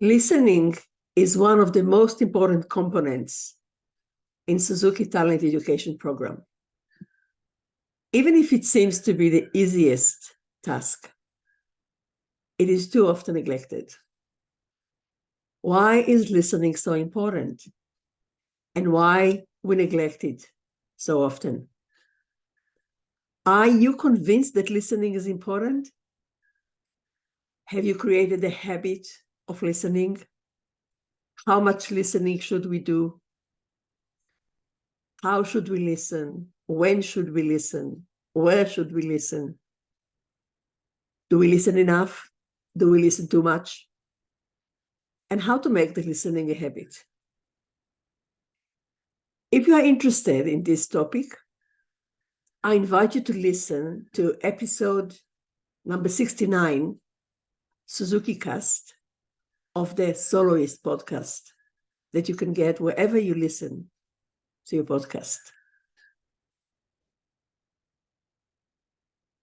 Listening is one of the most important components in Suzuki Talent Education program. Even if it seems to be the easiest task, it is too often neglected. Why is listening so important? And why we neglect it so often? Are you convinced that listening is important? Have you created a habit of listening? How much listening should we do? How should we listen? When should we listen? Where should we listen? Do we listen enough? Do we listen too much? And how to make the listening a habit? If you are interested in this topic, I invite you to listen to episode number 69, SuzukiCast, of the Souloist podcast that you can get wherever you listen to your podcast.